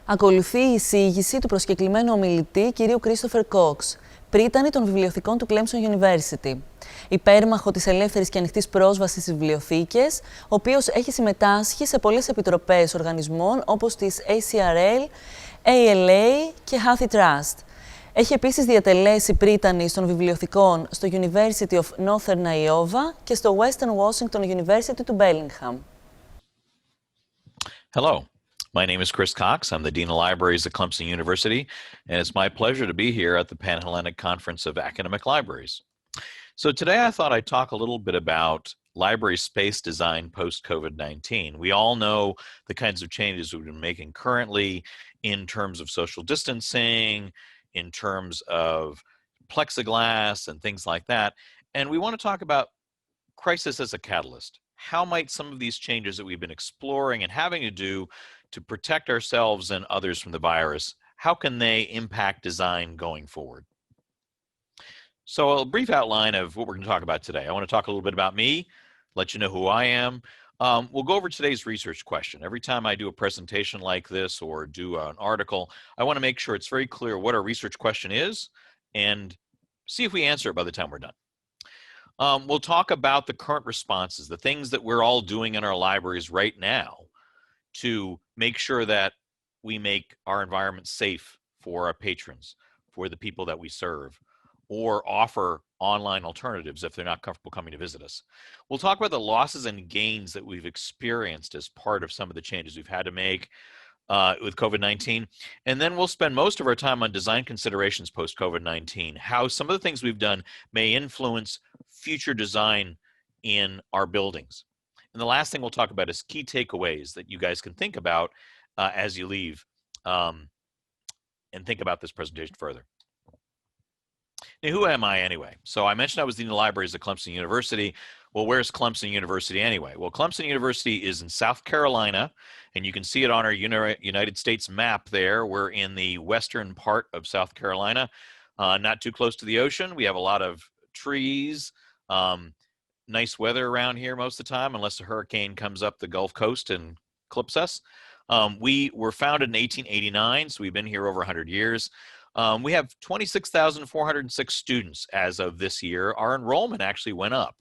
Ακολουθεί η εισήγηση του προσκεκλημένου ομιλητή κ. Christopher Cox, πρίτανη των βιβλιοθηκών του Clemson University, υπέρμαχο της ελεύθερης και ανοιχτής πρόσβασης στις βιβλιοθήκες, ο οποίος έχει συμμετάσχει σε πολλές επιτροπές οργανισμών όπως τις ACRL, ALA και Hathi Trust. Έχει επίσης διατελέσει πρίτανη των βιβλιοθηκών στο University of Northern Iowa και στο Western Washington University του Bellingham. Hello, my name is Chris Cox. I'm the Dean of Libraries at Clemson University, and it's my pleasure to be here at the Pan-Hellenic Conference of Academic Libraries. So today I thought I'd talk a little bit about library space design post-COVID-19. We all know the kinds of changes we've been making currently in terms of social distancing, in terms of plexiglass and things like that. And we want to talk about crisis as a catalyst. How might some of these changes that we've been exploring and having to do to protect ourselves and others from the virus, how can they impact design going forward? So a brief outline of what we're going to talk about today. I want to talk a little bit about me, let you know who I am. We'll go over today's research question. Every time I do a presentation like this or do an article, I want to make sure it's very clear what our research question is and see if we answer it by the time we're done. We'll talk about the current responses, the things that we're all doing in our libraries right now to make sure that we make our environment safe for our patrons, for the people that we serve, or offer online alternatives if they're not comfortable coming to visit us. We'll talk about the losses and gains that we've experienced as part of some of the changes we've had to make with COVID-19. And then we'll spend most of our time on design considerations post-COVID-19, how some of the things we've done may influence future design in our buildings. And the last thing we'll talk about is key takeaways that you guys can think about as you leave and think about this presentation further. Now, who am I anyway? So I mentioned I was Dean of Libraries at Clemson University. Well, where's Clemson University anyway? Well, Clemson University is in South Carolina, and you can see it on our United States map there. We're in the western part of South Carolina, not too close to the ocean. We have a lot of trees, nice weather around here most of the time, unless a hurricane comes up the Gulf Coast and clips us. We were founded in 1889, so we've been here over 100 years. We have 26,406 students as of this year. Our enrollment actually went up,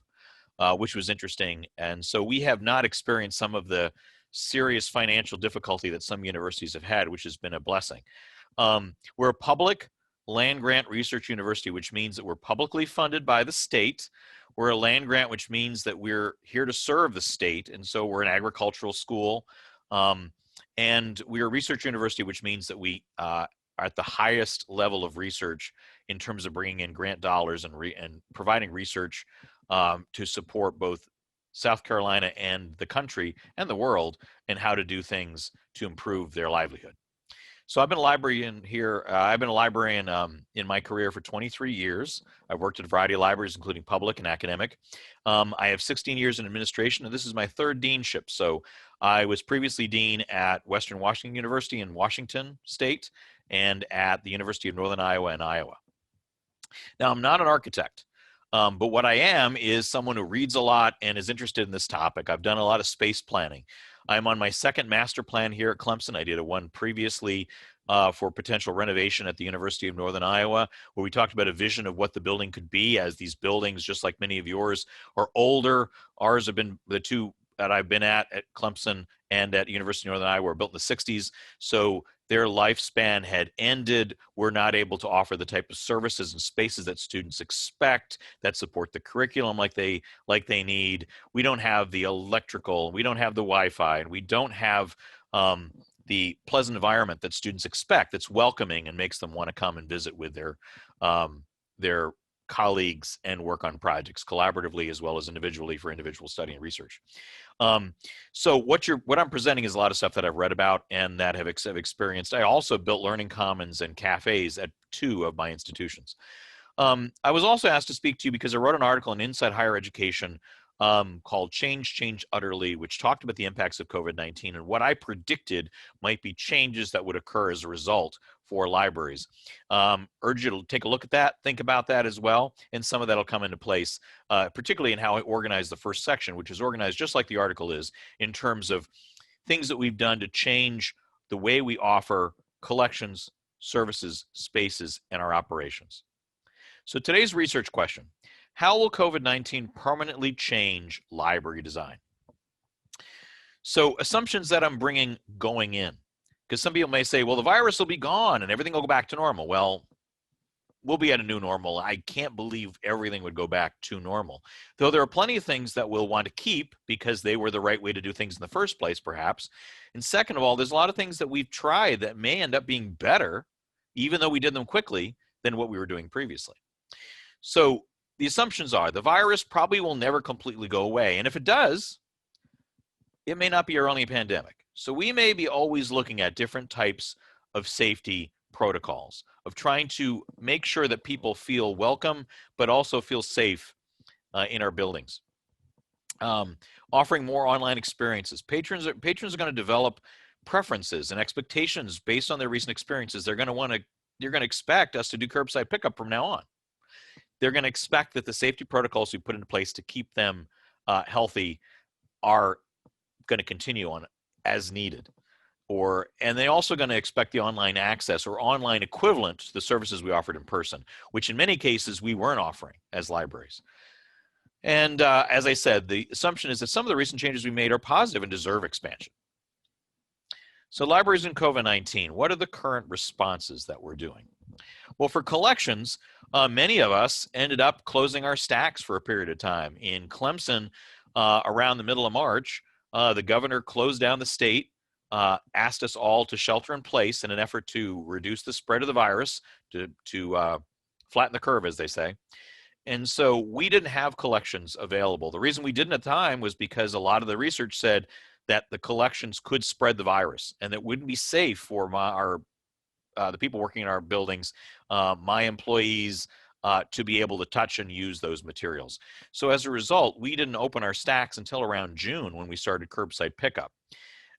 which was interesting. And so we have not experienced some of the serious financial difficulty that some universities have had, which has been a blessing. We're a public land grant research university, which means that we're publicly funded by the state. We're a land grant, which means that we're here to serve the state. And so we're an agricultural school. And we're a research university, which means that we are at the highest level of research in terms of bringing in grant dollars and providing research to support both South Carolina and the country and the world in how to do things to improve their livelihood. So I've been a librarian here. I've been a librarian in my career for 23 years. I've worked at a variety of libraries, including public and academic. I have 16 years in administration, and this is my third deanship. So I was previously dean at Western Washington University in Washington State and at the University of Northern Iowa in Iowa. Now, I'm not an architect. But what I am is someone who reads a lot and is interested in this topic. I've done a lot of space planning. I'm on my second master plan here at Clemson. I did one previously for potential renovation at the University of Northern Iowa, where we talked about a vision of what the building could be, as these buildings, just like many of yours, are older. Ours have been the two that I've been at Clemson and at University of Northern Iowa were built in the 60s. So their lifespan had ended. We're not able to offer the type of services and spaces that students expect that support the curriculum like they need. We don't have the electrical, we don't have the Wi-Fi, and we don't have the pleasant environment that students expect that's welcoming and makes them want to come and visit with their colleagues and work on projects collaboratively as well as individually for individual study and research. So what I'm presenting is a lot of stuff that I've read about and that have experienced. I also built learning commons and cafes at 2 of my institutions. I was also asked to speak to you because I wrote an article on Inside Higher Education called Change Utterly, which talked about the impacts of COVID-19 and what I predicted might be changes that would occur as a result for libraries. Urge you to take a look at that, think about that as well, and some of that will come into place, particularly in how I organize the first section, which is organized just like the article is, in terms of things that we've done to change the way we offer collections, services, spaces, and our operations. So today's research question: how will COVID-19 permanently change library design? So assumptions that I'm bringing going in, because some people may say, well, the virus will be gone and everything will go back to normal. Well, we'll be at a new normal. I can't believe everything would go back to normal. Though there are plenty of things that we'll want to keep because they were the right way to do things in the first place, perhaps. And second of all, there's a lot of things that we've tried that may end up being better, even though we did them quickly, than what we were doing previously. So the assumptions are the virus probably will never completely go away. And if it does, it may not be our only pandemic. So we may be always looking at different types of safety protocols, of trying to make sure that people feel welcome, but also feel safe in our buildings. Offering more online experiences. Patrons are going to develop preferences and expectations based on their recent experiences. They're going to expect us to do curbside pickup from now on. They're going to expect that the safety protocols we put into place to keep them healthy are going to continue on as needed. And they're also going to expect the online access or online equivalent to the services we offered in person, which in many cases we weren't offering as libraries. And as I said, the assumption is that some of the recent changes we made are positive and deserve expansion. So libraries in COVID-19, what are the current responses that we're doing? Well, for collections, many of us ended up closing our stacks for a period of time. In Clemson, around the middle of March, the governor closed down the state, asked us all to shelter in place in an effort to reduce the spread of the virus, to flatten the curve, as they say. And so we didn't have collections available. The reason we didn't at the time was because a lot of the research said that the collections could spread the virus and that wouldn't be safe for the people working in our buildings, my employees, to be able to touch and use those materials. So as a result, we didn't open our stacks until around June when we started curbside pickup.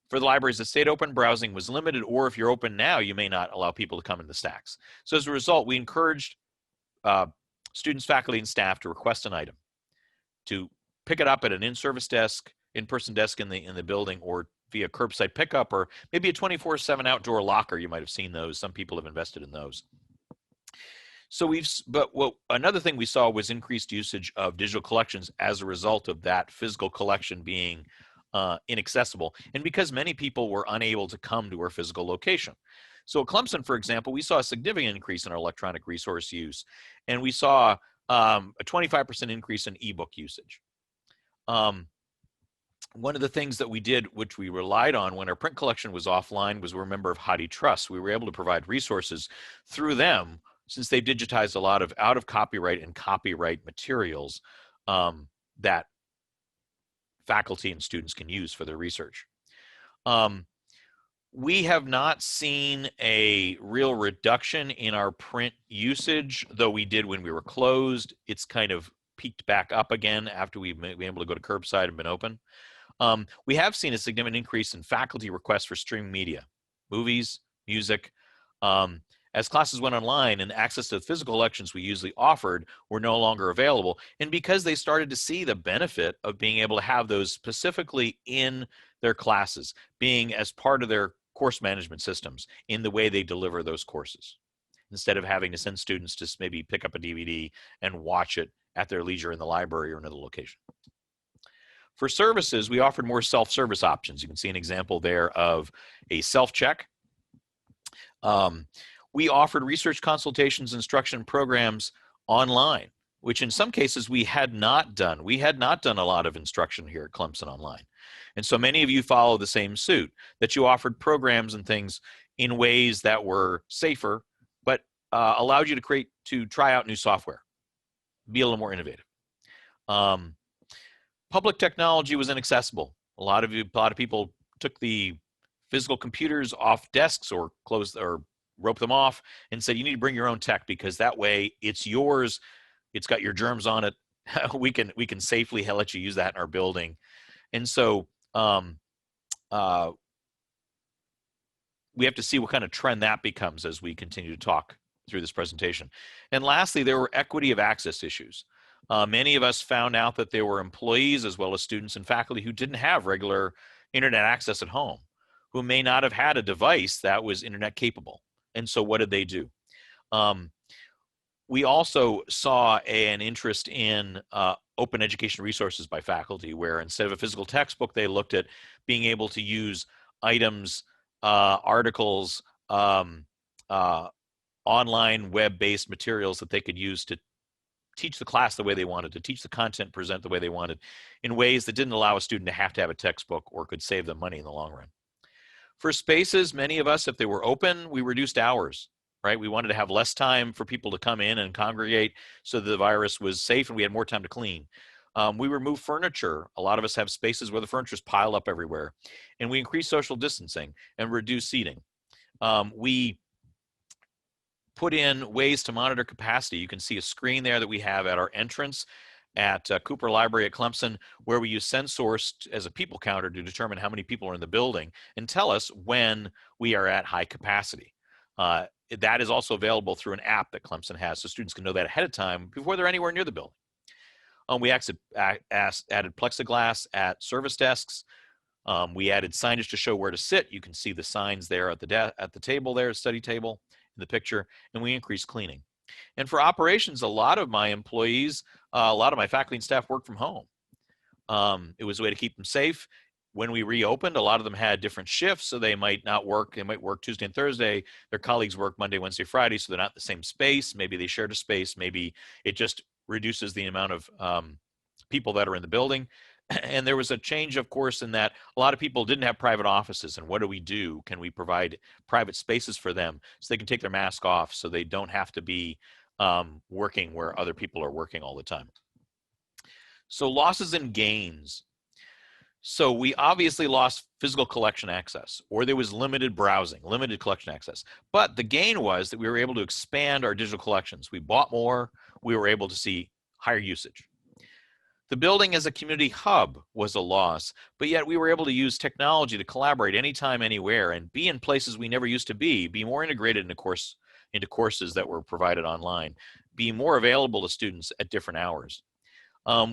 For the libraries that stayed open, browsing was limited, or if you're open now, you may not allow people to come in the stacks. So as a result, we encouraged students, faculty, and staff to request an item, to pick it up at an in-service desk, in-person desk in the building, or via curbside pickup, or maybe a 24/7 outdoor locker. You might have seen those. Some people have invested in those. So another thing we saw was increased usage of digital collections as a result of that physical collection being inaccessible, and because many people were unable to come to our physical location. So at Clemson, for example, we saw a significant increase in our electronic resource use, and we saw a 25% increase in ebook usage. One of the things that we did, which we relied on when our print collection was offline, was we're a member of HathiTrust. We were able to provide resources through them, since they've digitized a lot of out-of-copyright and copyright materials that faculty and students can use for their research. We have not seen a real reduction in our print usage, though we did when we were closed. It's kind of peaked back up again after we've been able to go to curbside and been open. We have seen a significant increase in faculty requests for streaming media, movies, music. As classes went online and access to the physical collections we usually offered were no longer available, and because they started to see the benefit of being able to have those specifically in their classes, being as part of their course management systems in the way they deliver those courses, instead of having to send students to maybe pick up a DVD and watch it at their leisure in the library or another location. For services, we offered more self-service options. You can see an example there of a self-check. We offered research consultations, instruction programs online, which in some cases we had not done. We had not done a lot of instruction here at Clemson Online. And so many of you follow the same suit, that you offered programs and things in ways that were safer, but allowed you to try out new software, be a little more innovative. Public technology was inaccessible. A lot of people took the physical computers off desks or closed or rope them off and said, you need to bring your own tech, because that way it's yours. It's got your germs on it. we can safely let you use that in our building. And so we have to see what kind of trend that becomes as we continue to talk through this presentation. And lastly, there were equity of access issues. Many of us found out that there were employees as well as students and faculty who didn't have regular internet access at home. who may not have had a device that was internet capable. And so what did they do? We also saw an interest in open education resources by faculty, where instead of a physical textbook, they looked at being able to use items, articles, online web-based materials that they could use to teach the class the way they wanted, to teach the content, present the way they wanted, in ways that didn't allow a student to have a textbook or could save them money in the long run. For spaces, many of us, if they were open, we reduced hours, right? We wanted to have less time for people to come in and congregate so that the virus was safe and we had more time to clean. We removed furniture. A lot of us have spaces where the furniture's piled up everywhere. And we increased social distancing and reduced seating. We put in ways to monitor capacity. You can see a screen there that we have at our entrance at Cooper Library at Clemson, where we use sensors as a people counter to determine how many people are in the building and tell us when we are at high capacity. That is also available through an app that Clemson has, so students can know that ahead of time before they're anywhere near the building. We added plexiglass at service desks. We added signage to show where to sit. You can see the signs there at the table there, study table in the picture, and we increased cleaning. And for operations, a lot of my employees, a lot of my faculty and staff work from home. It was a way to keep them safe. When we reopened, a lot of them had different shifts, so they might not work. They might work Tuesday and Thursday. Their colleagues work Monday, Wednesday, Friday, so they're not in the same space. Maybe they shared a space. Maybe it just reduces the amount of people that are in the building. And there was a change, of course, in that a lot of people didn't have private offices. And what do we do? Can we provide private spaces for them so they can take their mask off so they don't have to be working where other people are working all the time? So losses and gains. So we obviously lost physical collection access, or there was limited browsing, limited collection access. But the gain was that we were able to expand our digital collections. We bought more. We were able to see higher usage. The building as a community hub was a loss, but yet we were able to use technology to collaborate anytime, anywhere, and be in places we never used to be more integrated into courses that were provided online, be more available to students at different hours.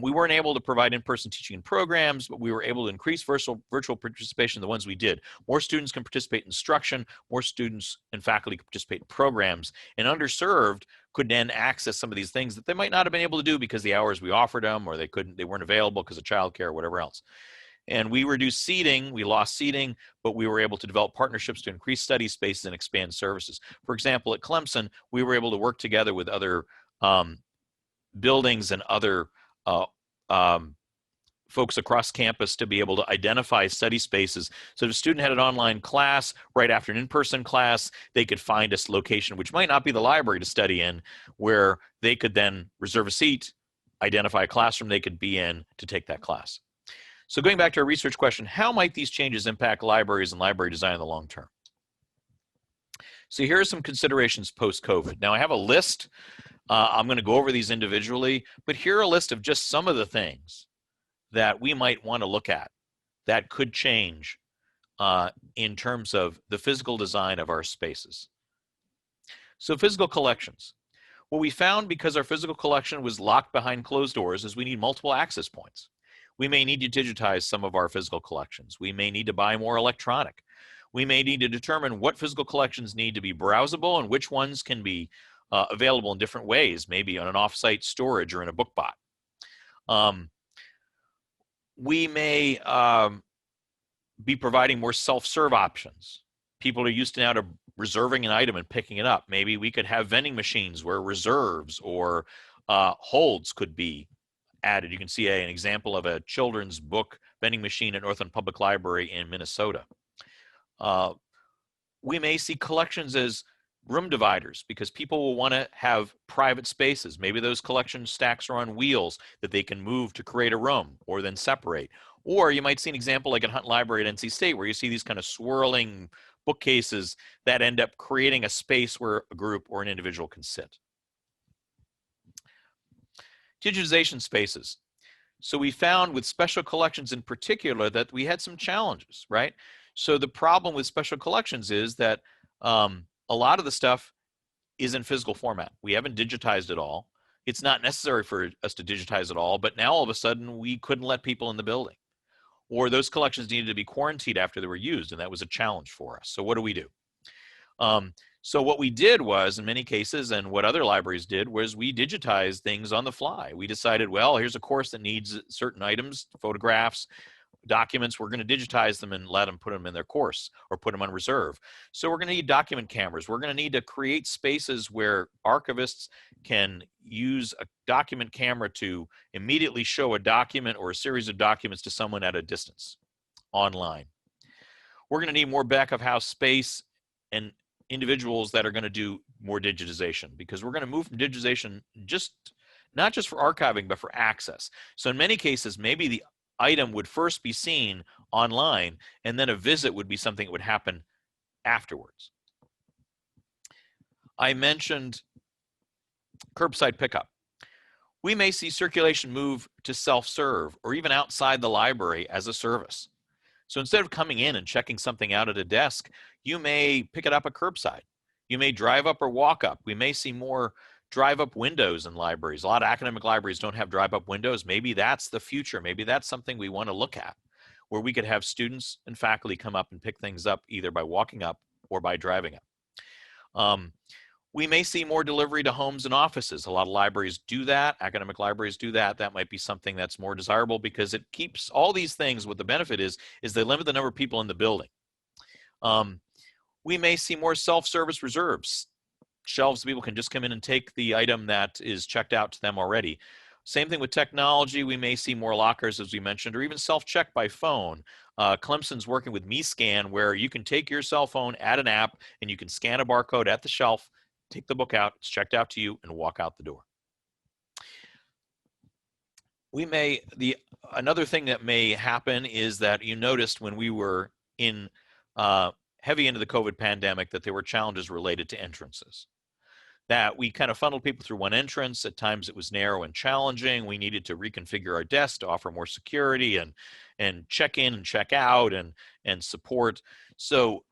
We weren't able to provide in-person teaching and programs, but we were able to increase virtual participation, the ones we did. More students can participate in instruction, more students and faculty can participate in programs, and underserved could then access some of these things that they might not have been able to do because the hours we offered them, or they weren't available because of childcare or whatever else. And we reduced seating, we lost seating, but we were able to develop partnerships to increase study spaces and expand services. For example, at Clemson, we were able to work together with other buildings and other folks across campus to be able to identify study spaces. So if a student had an online class right after an in-person class, they could find a location which might not be the library to study in, where they could then reserve a seat, identify a classroom they could be in to take that class. So going back to our research question, how might these changes impact libraries and library design in the long term? So here are some considerations post-COVID. Now I have a list. I'm going to go over these individually, but here are a list of just some of the things that we might want to look at that could change in terms of the physical design of our spaces. So physical collections. What we found, because our physical collection was locked behind closed doors, is we need multiple access points. We may need to digitize some of our physical collections. We may need to buy more electronic. We may need to determine what physical collections need to be browsable and which ones can be available in different ways, maybe on an off-site storage or in a book bot. We may be providing more self-serve options. People are used to now to reserving an item and picking it up. Maybe we could have vending machines where reserves or holds could be added. You can see an example of a children's book vending machine at Northland Public Library in Minnesota. We may see collections as room dividers because people will want to have private spaces. Maybe those collection stacks are on wheels that they can move to create a room or then separate. Or you might see an example like at Hunt Library at NC State where you see these kind of swirling bookcases that end up creating a space where a group or an individual can sit. Digitization spaces. So we found with special collections in particular that we had some challenges, right? So the problem with special collections is that a lot of the stuff is in physical format. We haven't digitized it all. It's not necessary for us to digitize it all, but now all of a sudden we couldn't let people in the building. or those collections needed to be quarantined after they were used, and that was a challenge for us. So what do we do? So what we did was, in many cases, and what other libraries did, was we digitized things on the fly. We decided, well, here's a course that needs certain items, photographs, documents. We're going to digitize them and let them put them in their course or put them on reserve. So we're going to need document cameras. We're going to need to create spaces where archivists can use a document camera to immediately show a document or a series of documents to someone at a distance online. We're going to need more back of house space and individuals that are going to do more digitization, because we're going to move from digitization not just for archiving, but for access. So in many cases, maybe the item would first be seen online, and then a visit would be something that would happen afterwards. I mentioned curbside pickup. We may see circulation move to self-serve or even outside the library as a service. So instead of coming in and checking something out at a desk, you may pick it up at curbside. You may drive up or walk up. We may see more drive-up windows in libraries. A lot of academic libraries don't have drive-up windows. Maybe that's the future. Maybe that's something we want to look at, where we could have students and faculty come up and pick things up either by walking up or by driving up. We may see more delivery to homes and offices. A lot of libraries do that. Academic libraries do that. That might be something that's more desirable, because it keeps all these things. What the benefit is they limit the number of people in the building. We may see more self-service reserves. Shelves, people can just come in and take the item that is checked out to them already. Same thing with technology. We may see more lockers, as we mentioned, or even self-check by phone. Clemson's working with MeScan, where you can take your cell phone, add an app, and you can scan a barcode at the shelf, take the book out, it's checked out to you, and walk out the door. Another thing that may happen is that you noticed when we were in heavy into the COVID pandemic that there were challenges related to entrances. That we kind of funneled people through one entrance. At times it was narrow and challenging. We needed to reconfigure our desks to offer more security and check in and check out and support. So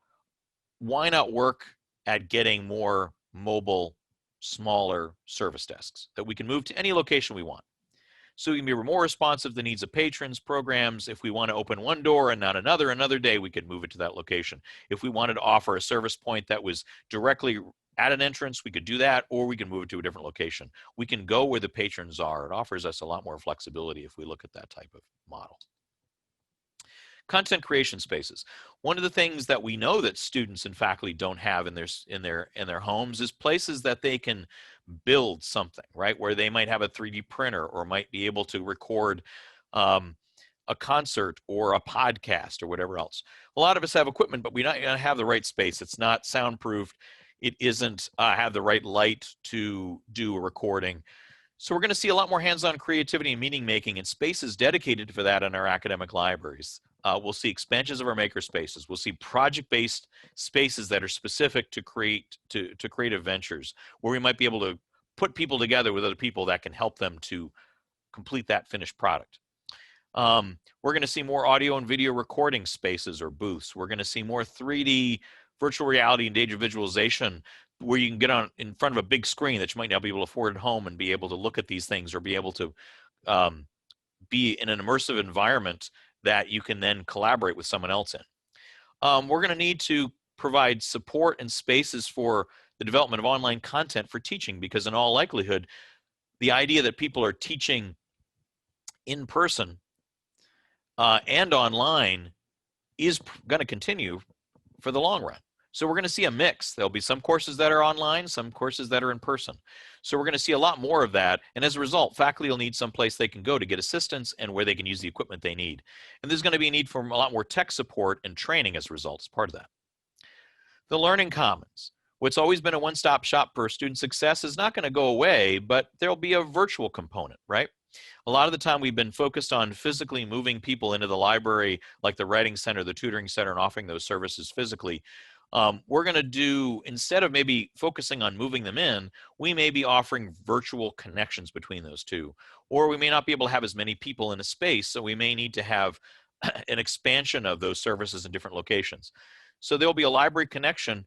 why not work at getting more mobile, smaller service desks that we can move to any location we want? So we can be more responsive to the needs of patrons, programs. If we want to open one door and not another day, we could move it to that location. If we wanted to offer a service point that was directly at an entrance, we could do that, or we can move it to a different location. We can go where the patrons are. It offers us a lot more flexibility if we look at that type of model. Content creation spaces. One of the things that we know that students and faculty don't have in their homes is places that they can build something, right? Where they might have a 3D printer or might be able to record a concert or a podcast or whatever else. A lot of us have equipment, but we don't have the right space. It's not soundproofed. It isn't have the right light to do a recording. So we're going to see a lot more hands-on creativity and meaning making and spaces dedicated for that in our academic libraries. We'll see expansions of our maker spaces. We'll see project-based spaces that are specific to creative ventures, where we might be able to put people together with other people that can help them to complete that finished product. We're going to see more audio and video recording spaces or booths. We're going to see more 3D virtual reality and data visualization, where you can get on in front of a big screen that you might not be able to afford at home and be able to look at these things, or be able to be in an immersive environment that you can then collaborate with someone else in. We're going to need to provide support and spaces for the development of online content for teaching, because in all likelihood, the idea that people are teaching in person and online is going to continue for the long run. So we're going to see a mix. There'll be some courses that are online, some courses that are in person. So we're going to see a lot more of that. And as a result, faculty will need some place they can go to get assistance and where they can use the equipment they need. And there's going to be a need for a lot more tech support and training as a result as part of that. The Learning Commons. What's always been a one-stop shop for student success is not going to go away, but there'll be a virtual component, right? A lot of the time we've been focused on physically moving people into the library, like the Writing Center, the Tutoring Center, and offering those services physically. We're going to do, instead of maybe focusing on moving them in, we may be offering virtual connections between those two. Or we may not be able to have as many people in a space, so we may need to have an expansion of those services in different locations. So there'll be a library connection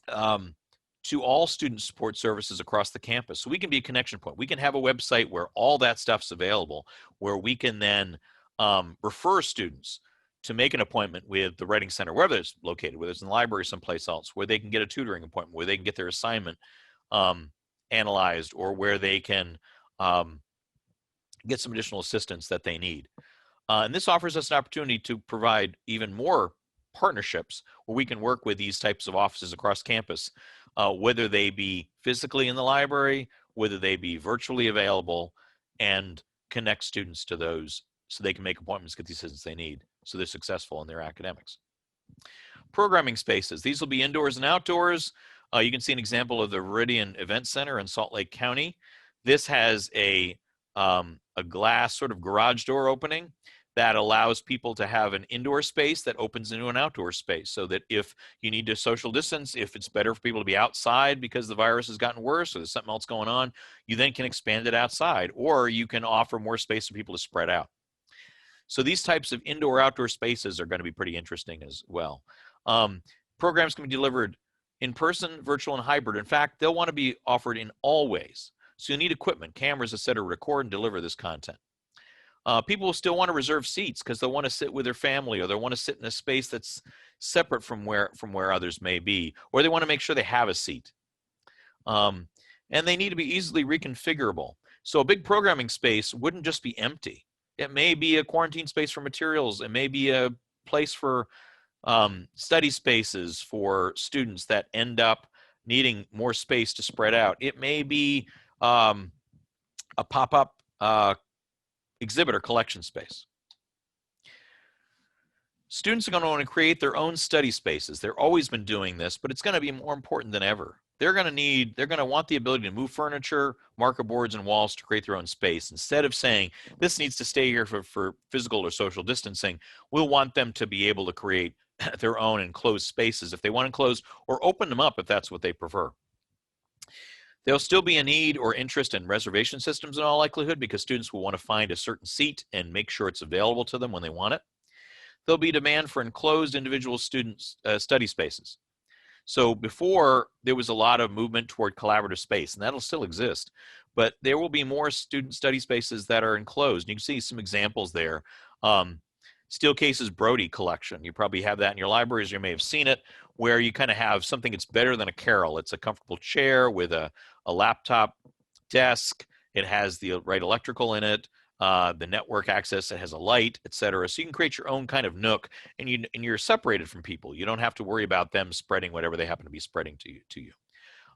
to all student support services across the campus. So we can be a connection point. We can have a website where all that stuff's available, where we can then refer students to make an appointment with the Writing Center, wherever it's located, whether it's in the library someplace else, where they can get a tutoring appointment, where they can get their assignment analyzed, or where they can get some additional assistance that they need. And this offers us an opportunity to provide even more partnerships where we can work with these types of offices across campus, whether they be physically in the library, whether they be virtually available, and connect students to those so they can make appointments, get the assistance they need, so they're successful in their academics. Programming spaces. These will be indoors and outdoors. You can see an example of the Viridian Event Center in Salt Lake County. This has a glass sort of garage door opening that allows people to have an indoor space that opens into an outdoor space, so that if you need to social distance, if it's better for people to be outside because the virus has gotten worse or there's something else going on, you then can expand it outside, or you can offer more space for people to spread out. So these types of indoor-outdoor spaces are going to be pretty interesting as well. Programs can be delivered in person, virtual, and hybrid. In fact, they'll want to be offered in all ways. So you'll need equipment, cameras, et cetera, to record and deliver this content. People will still want to reserve seats because they'll want to sit with their family, or they'll want to sit in a space that's separate from where others may be, or they want to make sure they have a seat. And they need to be easily reconfigurable. So a big programming space wouldn't just be empty. It may be a quarantine space for materials. It may be a place for study spaces for students that end up needing more space to spread out. It may be a pop-up exhibit or collection space. Students are going to want to create their own study spaces. They've always been doing this, but it's going to be more important than ever. They're going to want the ability to move furniture, marker boards, and walls to create their own space. Instead of saying, this needs to stay here for physical or social distancing, we'll want them to be able to create their own enclosed spaces if they want enclosed, or open them up if that's what they prefer. There'll still be a need or interest in reservation systems in all likelihood, because students will want to find a certain seat and make sure it's available to them when they want it. There'll be demand for enclosed individual students study spaces. So before, there was a lot of movement toward collaborative space, and that'll still exist, but there will be more student study spaces that are enclosed. You can see some examples there. Steelcase's Brody collection, you probably have that in your libraries, you may have seen it, where you kind of have something that's better than a carrel. It's a comfortable chair with a laptop desk. It has the right electrical in it, the network access, it has a light, etc. So you can create your own kind of nook, and you're separated from people. You don't have to worry about them spreading whatever they happen to be spreading to you.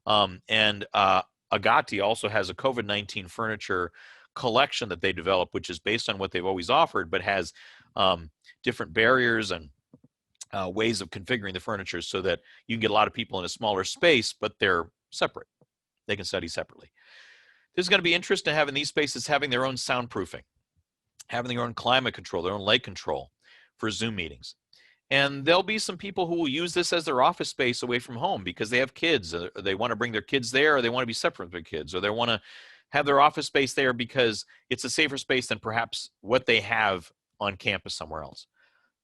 Agati also has a COVID-19 furniture collection that they developed, which is based on what they've always offered, but has different barriers and ways of configuring the furniture so that you can get a lot of people in a smaller space, but they're separate. They can study separately. There's going to be interest in having these spaces having their own soundproofing, having their own climate control, their own light control for Zoom meetings. And there'll be some people who will use this as their office space away from home because they have kids, or they want to bring their kids there, or they want to be separate from their kids, or they want to have their office space there because it's a safer space than perhaps what they have on campus somewhere else.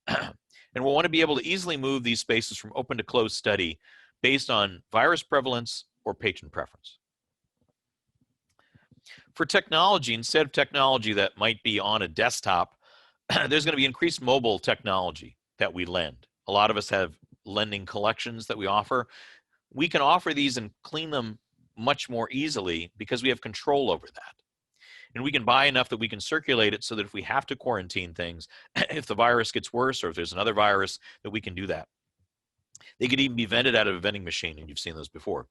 And we'll want to be able to easily move these spaces from open to closed study based on virus prevalence or patron preference. For technology, instead of technology that might be on a desktop, there's going to be increased mobile technology that we lend. A lot of us have lending collections that we offer. We can offer these and clean them much more easily because we have control over that. And we can buy enough that we can circulate it so that if we have to quarantine things, if the virus gets worse or if there's another virus, that we can do that. They could even be vented out of a vending machine, and you've seen those before.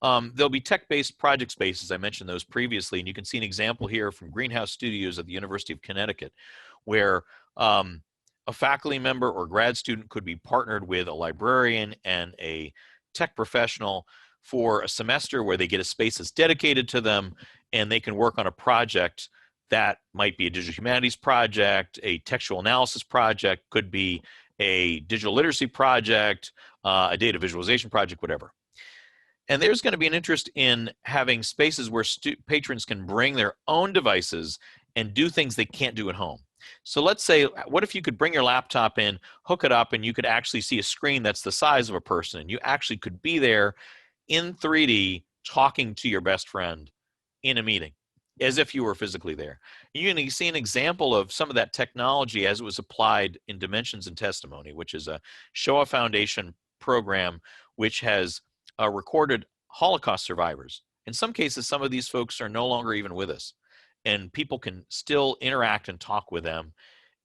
There'll be tech-based project spaces. I mentioned those previously, and you can see an example here from Greenhouse Studios at the University of Connecticut, where a faculty member or grad student could be partnered with a librarian and a tech professional for a semester where they get a space that's dedicated to them, and they can work on a project that might be a digital humanities project, a textual analysis project, could be a digital literacy project, a data visualization project, whatever. And there's going to be an interest in having spaces where patrons can bring their own devices and do things they can't do at home. So let's say, what if you could bring your laptop in, hook it up, and you could actually see a screen that's the size of a person, and you actually could be there in 3D talking to your best friend in a meeting. as if you were physically there. You can see an example of some of that technology as it was applied in Dimensions and Testimony, which is a Shoah Foundation program which has recorded Holocaust survivors. In some cases, some of these folks are no longer even with us, and people can still interact and talk with them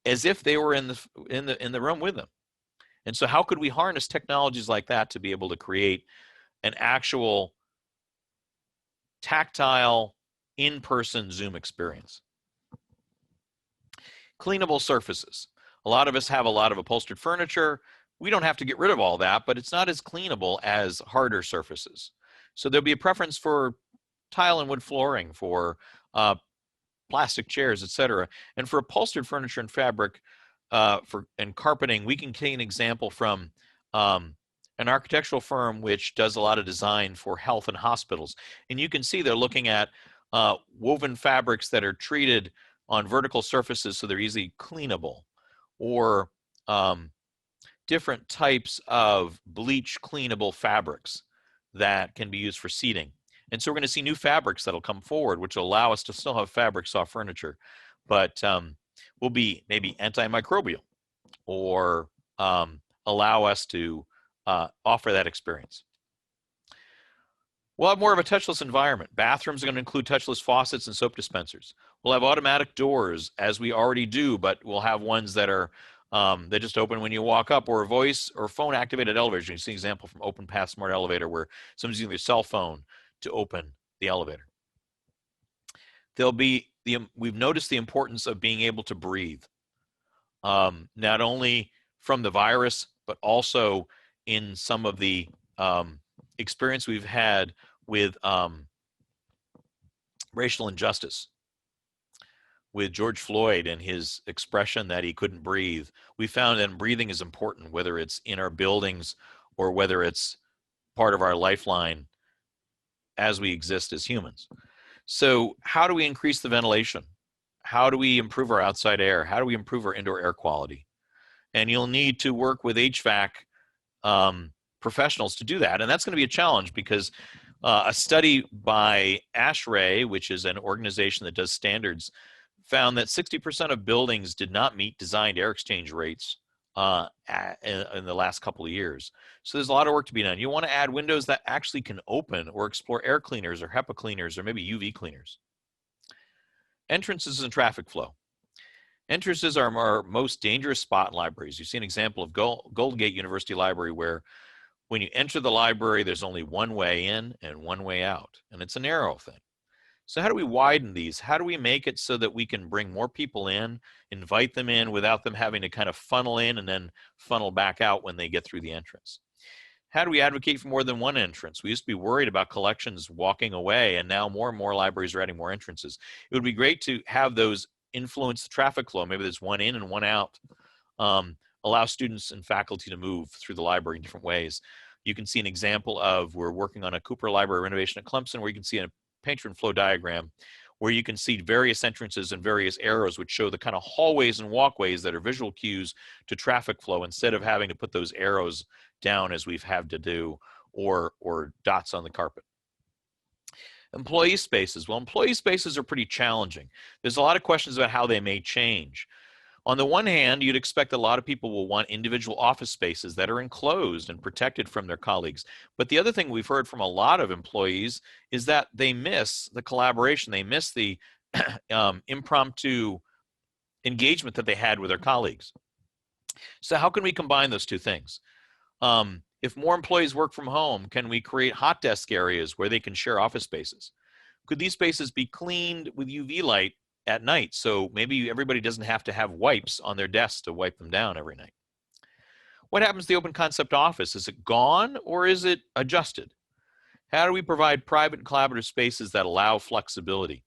as if they were in the room with them. And so how could we harness technologies like that to be able to create an actual tactile, in-person Zoom experience? Cleanable surfaces. A lot of us have a lot of upholstered furniture. We don't have to get rid of all that, but it's not as cleanable as harder surfaces. So there'll be a preference for tile and wood flooring, for plastic chairs, etc. And for upholstered furniture and fabric and carpeting, we can take an example from an architectural firm which does a lot of design for health and hospitals. And you can see they're looking at woven fabrics that are treated on vertical surfaces so they're easily cleanable, or different types of bleach cleanable fabrics that can be used for seating. And so we're going to see new fabrics that'll come forward, which will allow us to still have fabric soft furniture, but will be maybe antimicrobial, or allow us to offer that experience. We'll have more of a touchless environment. Bathrooms are going to include touchless faucets and soap dispensers. We'll have automatic doors, as we already do, but we'll have ones that are they just open when you walk up, or a voice or phone activated elevators. You can see an example from OpenPath Smart Elevator where someone's using their cell phone to open the elevator. There'll be we've noticed the importance of being able to breathe, not only from the virus, but also in some of the experience we've had with racial injustice, with George Floyd and his expression that he couldn't breathe. We found that breathing is important, whether it's in our buildings or whether it's part of our lifeline as we exist as humans. So how do we increase the ventilation? How do we improve our outside air? How do we improve our indoor air quality? And you'll need to work with HVAC professionals to do that. And that's going to be a challenge because a study by ASHRAE, which is an organization that does standards, found that 60% of buildings did not meet designed air exchange rates in the last couple of years. So there's a lot of work to be done. You want to add windows that actually can open, or explore air cleaners or HEPA cleaners, or maybe UV cleaners. Entrances and traffic flow. Entrances are our most dangerous spot in libraries. You see an example of Golden Gate University Library where when you enter the library, there's only one way in and one way out, and it's a narrow thing. So how do we widen these? How do we make it so that we can bring more people in, invite them in without them having to kind of funnel in and then funnel back out when they get through the entrance? How do we advocate for more than one entrance? We used to be worried about collections walking away, and now more and more libraries are adding more entrances. It would be great to have those influence the traffic flow. Maybe there's one in and one out. Allow students and faculty to move through the library in different ways. You can see an example of, we're working on a Cooper Library renovation at Clemson, where you can see a patron flow diagram where you can see various entrances and various arrows which show the kind of hallways and walkways that are visual cues to traffic flow, instead of having to put those arrows down as we've had to do, or dots on the carpet. Employee spaces. Well, employee spaces are pretty challenging. There's a lot of questions about how they may change. On the one hand, you'd expect a lot of people will want individual office spaces that are enclosed and protected from their colleagues. But the other thing we've heard from a lot of employees is that they miss the collaboration. They miss the impromptu engagement that they had with their colleagues. So how can we combine those two things? If more employees work from home, can we create hot desk areas where they can share office spaces? Could these spaces be cleaned with UV light at night, so maybe everybody doesn't have to have wipes on their desks to wipe them down every night? What happens to the open concept office? Is it gone, or is it adjusted? How do we provide private and collaborative spaces that allow flexibility,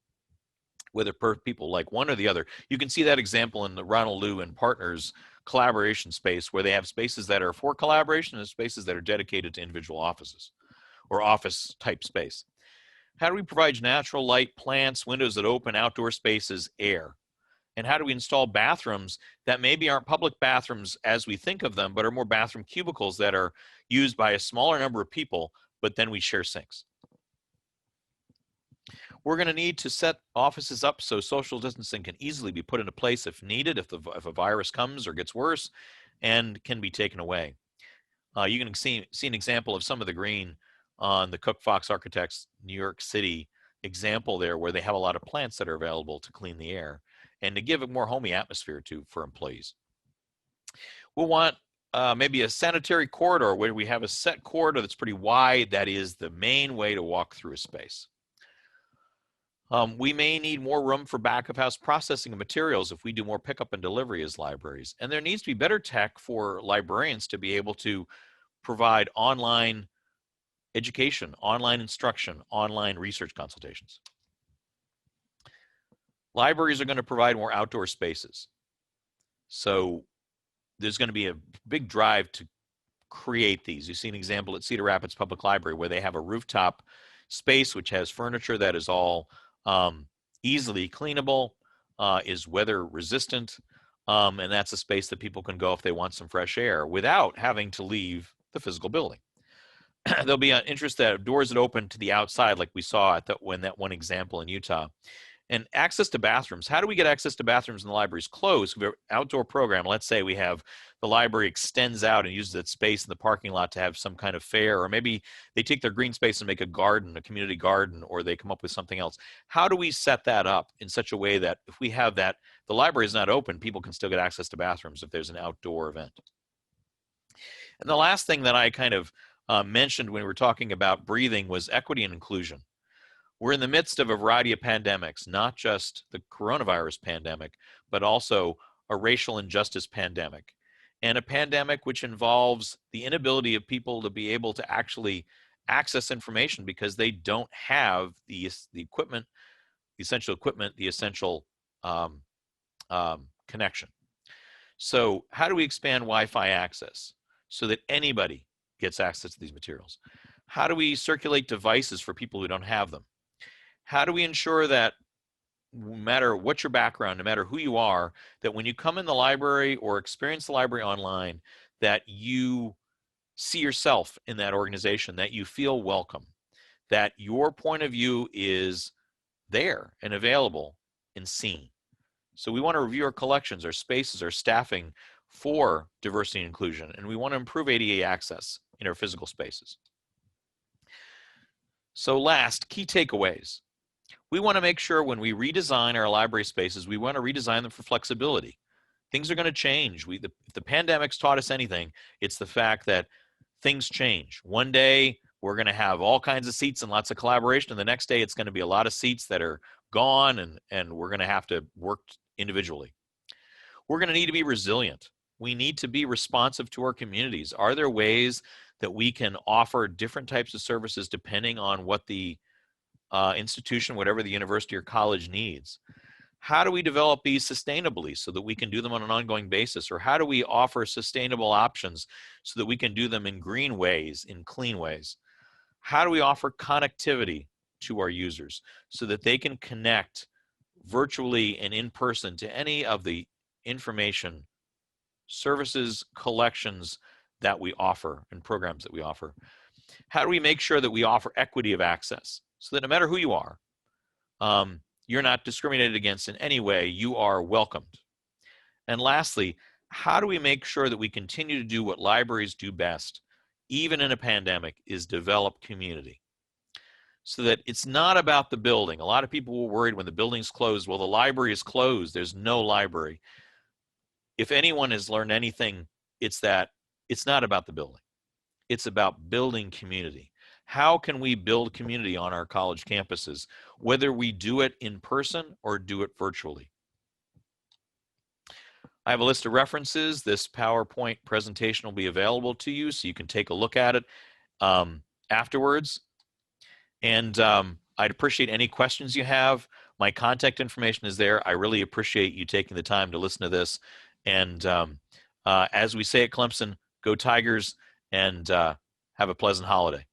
whether people like one or the other? You can see that example in the Ronald Liu and Partners collaboration space, where they have spaces that are for collaboration and spaces that are dedicated to individual offices or office type space. How do we provide natural light, plants, windows that open, outdoor spaces, air? And how do we install bathrooms that maybe aren't public bathrooms as we think of them, but are more bathroom cubicles that are used by a smaller number of people, but then we share sinks? We're going to need to set offices up so social distancing can easily be put into place if needed, if a virus comes or gets worse, and can be taken away. You can see an example of some of the green on the Cook Fox Architects New York City example there, where they have a lot of plants that are available to clean the air and to give a more homey atmosphere for employees. We'll want maybe a sanitary corridor where we have a set corridor that's pretty wide. That is the main way to walk through a space. We may need more room for back of house processing of materials if we do more pickup and delivery as libraries. And there needs to be better tech for librarians to be able to provide online education, online instruction, online research consultations. Libraries are going to provide more outdoor spaces. So there's going to be a big drive to create these. You see an example at Cedar Rapids Public Library where they have a rooftop space which has furniture that is all easily cleanable, is weather resistant, and that's a space that people can go if they want some fresh air without having to leave the physical building. There'll be an interest that doors that open to the outside, like we saw at that one example in Utah. And access to bathrooms. How do we get access to bathrooms when the library's closed? We have an outdoor program. Let's say we have the library extends out and uses that space in the parking lot to have some kind of fair, or maybe they take their green space and make a garden, a community garden, or they come up with something else. How do we set that up in such a way that if we have that, the library is not open, people can still get access to bathrooms if there's an outdoor event? And the last thing that I kind of mentioned when we were talking about breathing was equity and inclusion. We're in the midst of a variety of pandemics, not just the coronavirus pandemic, but also a racial injustice pandemic, and a pandemic which involves the inability of people to be able to actually access information because they don't have the equipment, the essential equipment, the essential connection. So how do we expand Wi-Fi access so that anybody gets access to these materials? How do we circulate devices for people who don't have them? How do we ensure that no matter what your background, no matter who you are, that when you come in the library or experience the library online, that you see yourself in that organization, that you feel welcome, that your point of view is there and available and seen? So we want to review our collections, our spaces, our staffing for diversity and inclusion, and we want to improve ADA access in our physical spaces. So last, key takeaways. We want to make sure when we redesign our library spaces, we want to redesign them for flexibility. Things are going to change. If the pandemic's taught us anything, it's the fact that things change. One day, we're going to have all kinds of seats and lots of collaboration, and the next day, it's going to be a lot of seats that are gone, and we're going to have to work individually. We're going to need to be resilient. We need to be responsive to our communities. Are there ways that we can offer different types of services depending on what the institution, whatever the university or college needs? How do we develop these sustainably so that we can do them on an ongoing basis? Or how do we offer sustainable options so that we can do them in green ways, in clean ways? How do we offer connectivity to our users so that they can connect virtually and in person to any of the information, services, collections that we offer and programs that we offer? How do we make sure that we offer equity of access so that no matter who you are, you're not discriminated against in any way, you are welcomed? And lastly, how do we make sure that we continue to do what libraries do best, even in a pandemic, is develop community? So that it's not about the building. A lot of people were worried when the building's closed. Well, the library is closed. There's no library. If anyone has learned anything, it's that it's not about the building. It's about building community. How can we build community on our college campuses, whether we do it in person or do it virtually? I have a list of references. This PowerPoint presentation will be available to you so you can take a look at it afterwards. And I'd appreciate any questions you have. My contact information is there. I really appreciate you taking the time to listen to this. And as we say at Clemson, go Tigers, and have a pleasant holiday.